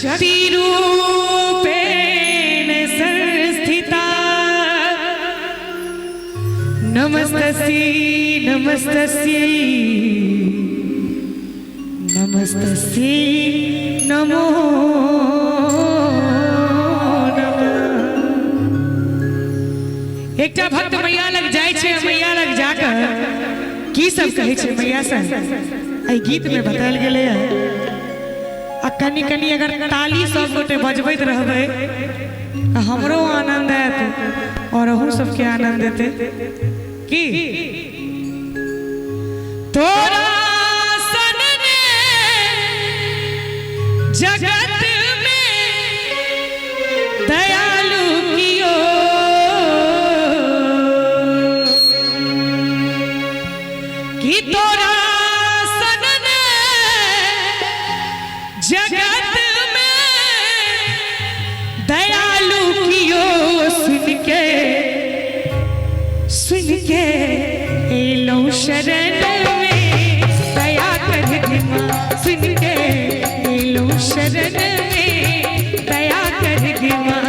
शक्ति रूपेण संस्थिता नमस्तस्यै नमस्तस्यै नमस्तस्यै नमो नमः। एकटा भक्त मैया लग जाय छे, मैया लग जाकर की सब कहे छे मैया से एहि गीत में बतायल गेले है। आ कनी कनी अगर ताली सब गोटे बजबैत रहबै हमरो आनंद आयत और अहूँ सबके आनंद देते की तोरा सनने जगत में दयालु कियो कि तोरा सनने जगत में दयालु कियो सुन के एलो शरण में दया कर माँ सुन के एलो शरण में दया कर माँ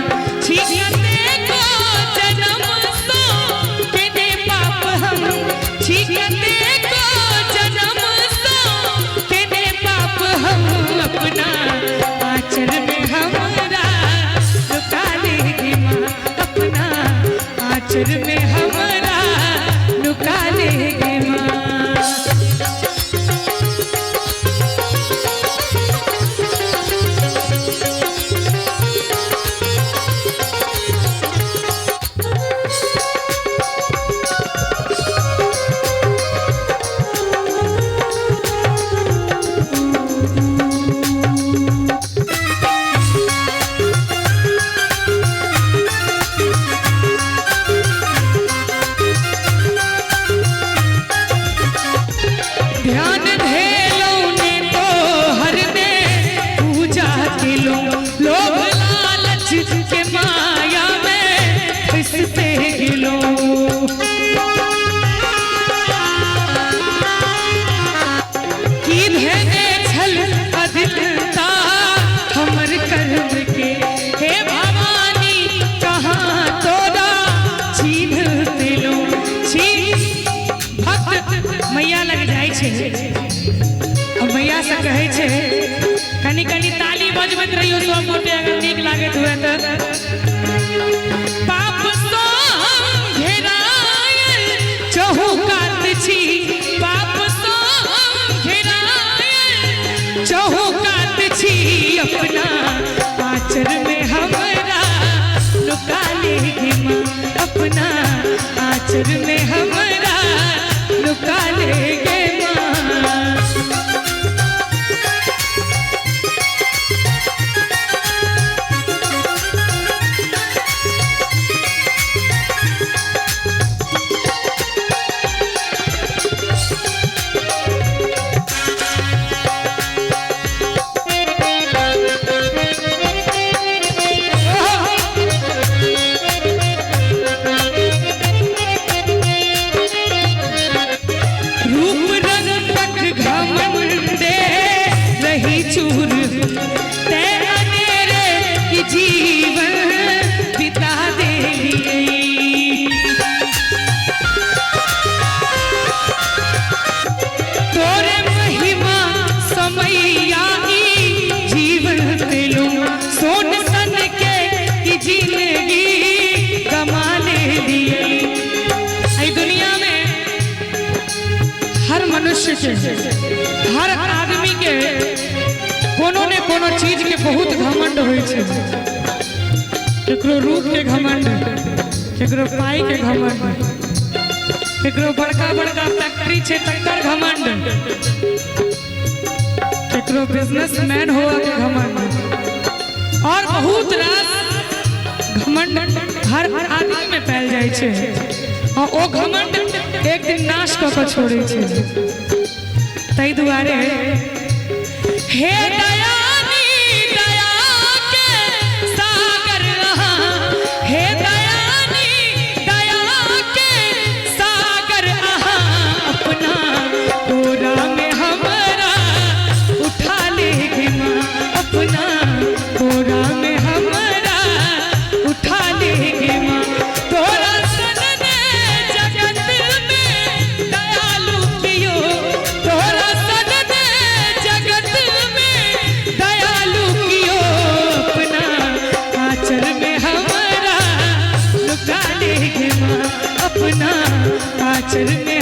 छीनते को जन्म सो केने पाप हम छीनते को जन्म सो केने पाप हम अपना आचर में हमारा लुका लेगी माँ अपना आचर में हमारा लुका लेगी माँ। ध्यान धेलो ने तो हर दे पूजा के लोभ लालच के माया में फंसते गिलो की धने छल अधिकता हमर कर्म के हे भवानी कहाँ तोरा चिन्हते लो भक्त मैया लग जाय छे अब मैया से कहे छे कनी कनी ताली बजबैत रहियो सब गोटे अगर नीक लागत हुए त पाप सो घेरायल चहुकात छी पाप सो घेरायल चहुकात छी अपना आचर में हमरा लुका लेगी माँ अपना आचर में हमरा लुका लेगे माँ। चूर ते अनेरे की जीवन बिता देगी तोरे महिमा समैया जीवन दिलो सोन सन के की जिंदगी गमा ले दिए। दुनिया में हर मनुष्य के हर आदमी के कोनो ने कोनो चीज के बहुत घमंड होय छे केकरो रूप के घमंड केकरो पाई के घमंड केकरो बड़का बड़का फैक्ट्री छे तकर घमंड केकरो बिजनेसमैन हो के घमंड और बहुत रास घमंड हर आदमी में पायल जाय छे और ओ घमंड एक दिन नाश क के छोड़े छे। तै दुआरे हे दयानी दया के सागर हे दयानी दया के सागर अपना कोरा में हमारा उठा लेगी माँ अपना आचर में